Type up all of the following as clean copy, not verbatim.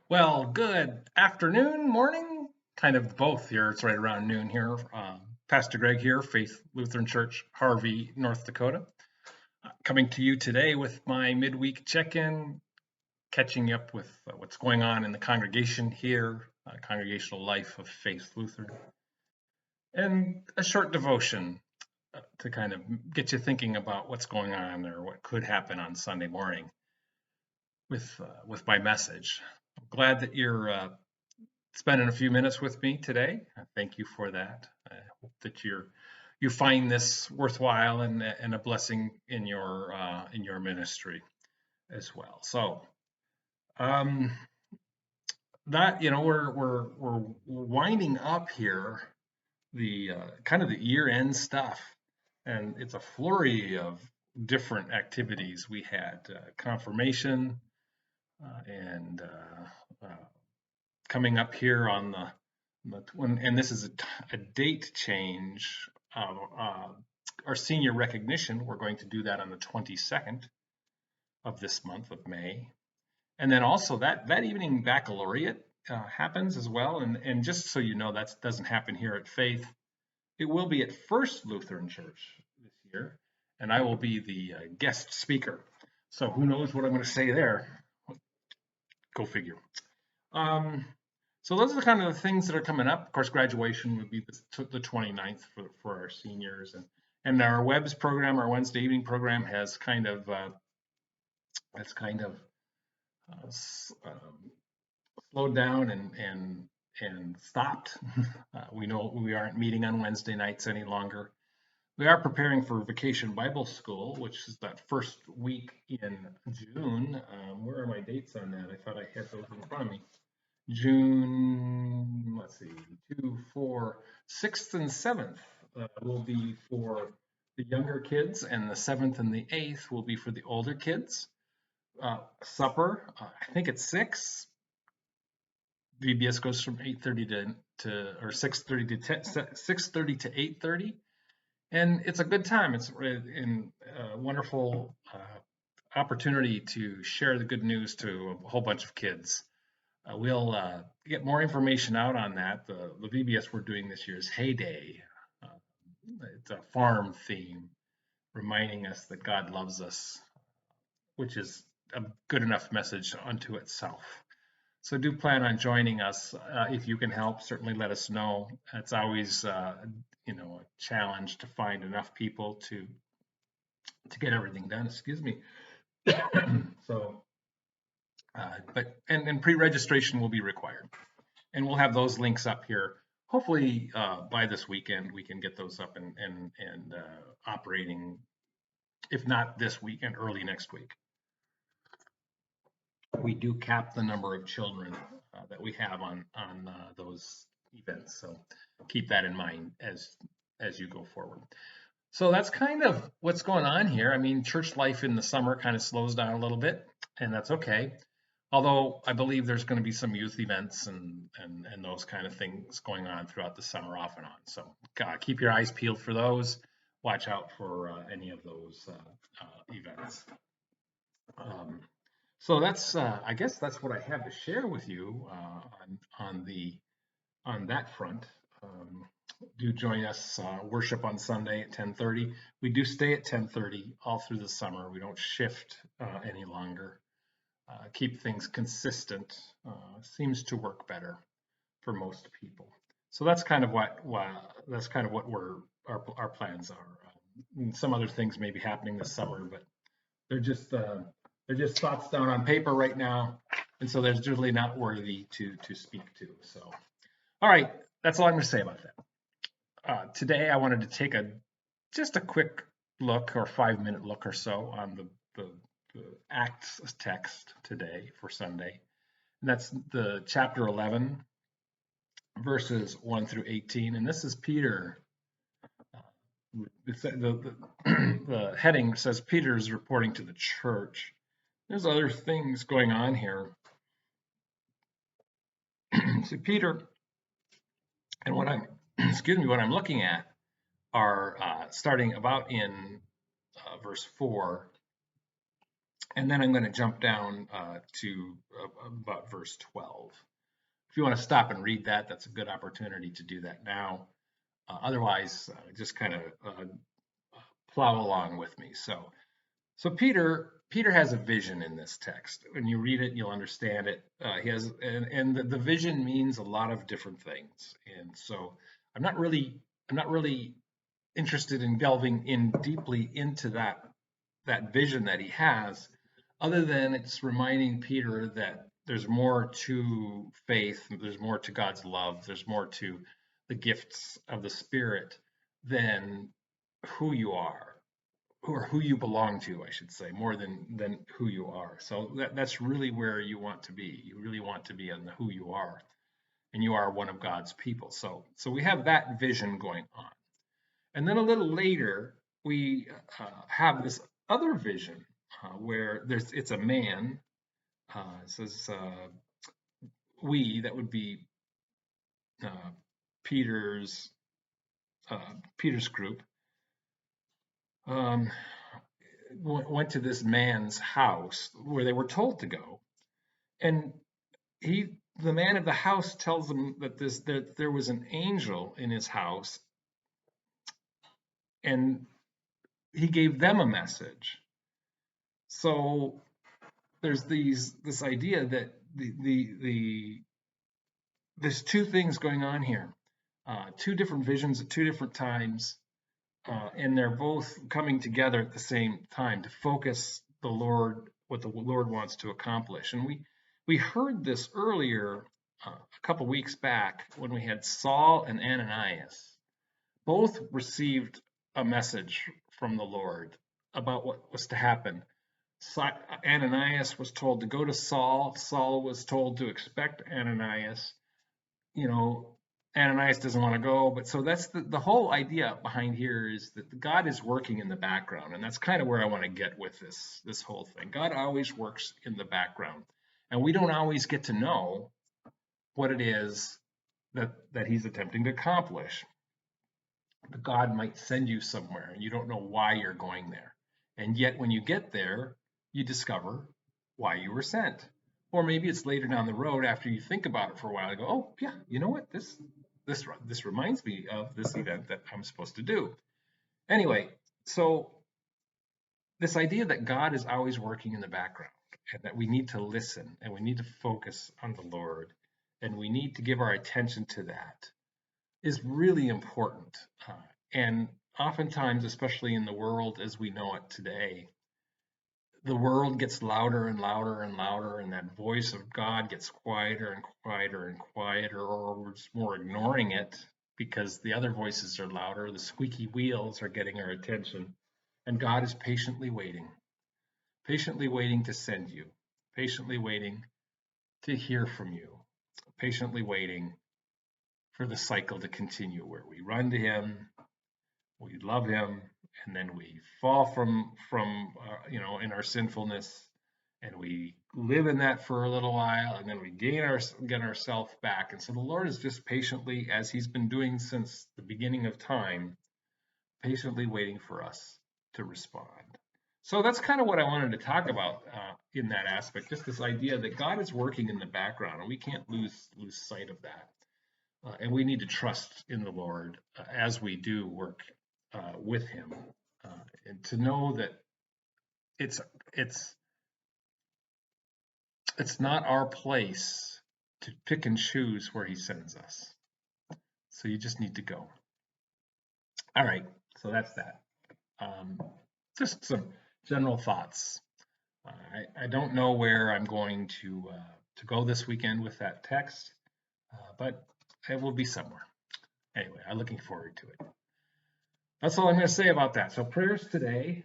Well, good afternoon, morning, kind of both here. It's right around noon here. Pastor Greg here, Faith Lutheran Church, Harvey, North Dakota. Coming to you today with my midweek check-in, catching up with what's going on in the congregation here, congregational life of Faith Lutheran, and a short devotion to kind of get you thinking about what's going on or what could happen on Sunday morning with my message. I'm glad that you're spending a few minutes with me today. Thank you for that. I hope that you find this worthwhile and a blessing in your ministry as well. So um, that we're winding up here the kind of the year end stuff, and it's a flurry of different activities. We had confirmation and coming up here on and this is a date change. Our senior recognition, we're going to do that on the 22nd of this month of May. And then also that evening baccalaureate happens as well. And just so you know, that doesn't happen here at Faith. It will be at First Lutheran Church this year, and I will be the guest speaker. So who knows what I'm going to say there? Go figure. Um, so those are kind of the things that are coming up. Of course, graduation would be the 29th for our seniors, and our WEBS program, our Wednesday evening program, has kind of slowed down and stopped. We know we aren't meeting on Wednesday nights any longer. We are preparing for Vacation Bible School, which is that first week in June. Where are my dates on that? I thought I had those in front of me. June, let's see, 2, 4, 6th and 7th will be for the younger kids, and the 7th and the 8th will be for the older kids. Supper, I think it's 6. VBS goes from 8:30 or 6:30 to 6:30 to 8:30, and it's a good time. It's a wonderful opportunity to share the good news to a whole bunch of kids. We'll get more information out on that. The VBS we're doing this year is Heyday. Uh, it's a farm theme, reminding us that God loves us, which is a good enough message unto itself. So do plan on joining us if you can help. Certainly let us know. It's always a challenge to find enough people to get everything done. Excuse me. So, but pre-registration will be required, and we'll have those links up here. Hopefully by this weekend we can get those up and operating. If not this weekend, early next week. We do cap the number of children that we have on those events, so keep that in mind as you go forward. So that's kind of what's going on here. I mean, church life in the summer kind of slows down a little bit, and that's okay. Although I believe there's going to be some youth events and those kind of things going on throughout the summer off and on. So keep your eyes peeled for those. Watch out for any of those events. So that's I guess that's what I have to share with you on that front. Do join us worship on Sunday at 10:30. We do stay at 10:30 all through the summer. We don't shift any longer. Keep things consistent. Seems to work better for most people. So that's kind of what our plans are. And some other things may be happening this summer, but they're just thoughts down on paper right now, and so they're really not worthy to speak to. So, all right, that's all I'm going to say about that. Today, I wanted to take just a quick look, or 5-minute look or so, on the Acts text today for Sunday, and that's the chapter 11, verses 1 through 18, and this is Peter. The heading says Peter is reporting to the church. There's other things going on here. So Peter, and what I'm looking at are starting about in verse 4 And then I'm going to jump down to about verse 12. If you want to stop and read that, that's a good opportunity to do that now. Otherwise, just kind of plow along with me. So Peter has a vision in this text. When you read it, you'll understand it. He has, and the vision means a lot of different things. And so I'm not really interested in delving in deeply into that vision that he has, other than it's reminding Peter that there's more to faith, there's more to God's love, there's more to the gifts of the Spirit than who you are, or who you belong to, I should say, more than who you are. So that's really where you want to be. You really want to be in the who you are, and you are one of God's people. So we have that vision going on, and then a little later we have this other vision where it's a man. It says we, that would be uh, Peter's Peter's group. Um, went to this man's house where they were told to go, and the man of the house tells them that there was an angel in his house, and he gave them a message. So there's this idea that there's two things going on here, two different visions at two different times, and they're both coming together at the same time to focus the Lord, what the Lord wants to accomplish. And we heard this earlier a couple weeks back when we had Saul and Ananias. Both received a message from the Lord about what was to happen. Ananias was told to go to Saul. Saul was told to expect Ananias. You know, Ananias doesn't want to go, but so that's the whole idea behind here, is that God is working in the background, and that's kind of where I want to get with this whole thing. God always works in the background, and we don't always get to know what it is that He's attempting to accomplish. But God might send you somewhere, and you don't know why you're going there, and yet when you get there, you discover why you were sent. Or maybe it's later down the road after you think about it for a while and go, oh yeah, you know what, this reminds me of this event that I'm supposed to do. Anyway, so this idea that God is always working in the background, and that we need to listen, and we need to focus on the Lord, and we need to give our attention to that, is really important. And oftentimes, especially in the world as we know it today, the world gets louder and louder and louder, and that voice of God gets quieter and quieter and quieter, or we're just more ignoring it because the other voices are louder. The squeaky wheels are getting our attention, and God is patiently waiting to send you, patiently waiting to hear from you, patiently waiting for the cycle to continue where we run to Him, we love Him, and then we fall from in our sinfulness, and we live in that for a little while, and then we get ourselves back. And so the Lord is just patiently, as He's been doing since the beginning of time, patiently waiting for us to respond. So that's kind of what I wanted to talk about in that aspect, just this idea that God is working in the background, and we can't lose sight of that. And we need to trust in the Lord as we do work with Him, and to know that it's it's not our place to pick and choose where He sends us. So you just need to go. All right, so that's that. Just some general thoughts. I don't know where I'm going to go this weekend with that text, but it will be somewhere. Anyway, I'm looking forward to it. That's all I'm going to say about that. So prayers today,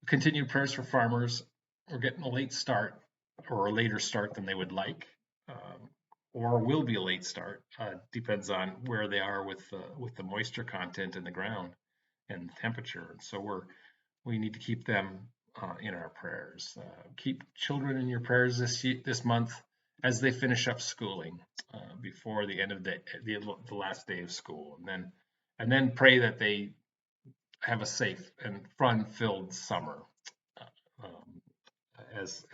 continued prayers for farmers. We're getting a late start, or a later start than they would like, or will be a late start. Depends on where they are with the moisture content in the ground and the temperature. And so we need to keep them in our prayers. Keep children in your prayers this month as they finish up schooling before the end of the last day of school, and then pray that they have a safe and fun-filled summer. as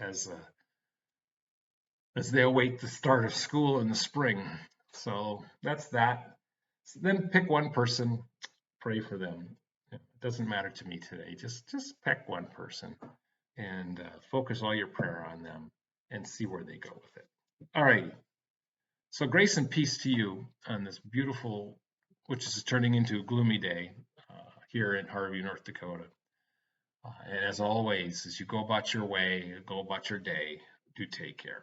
they await the start of school in the spring. So that's that. So then pick one person, pray for them. It doesn't matter to me today. Just pick one person and focus all your prayer on them and see where they go with it. All right. So grace and peace to you on this beautiful, which is turning into a gloomy day here in Harvey, North Dakota. And as always, as you go about your way, go about your day, do take care.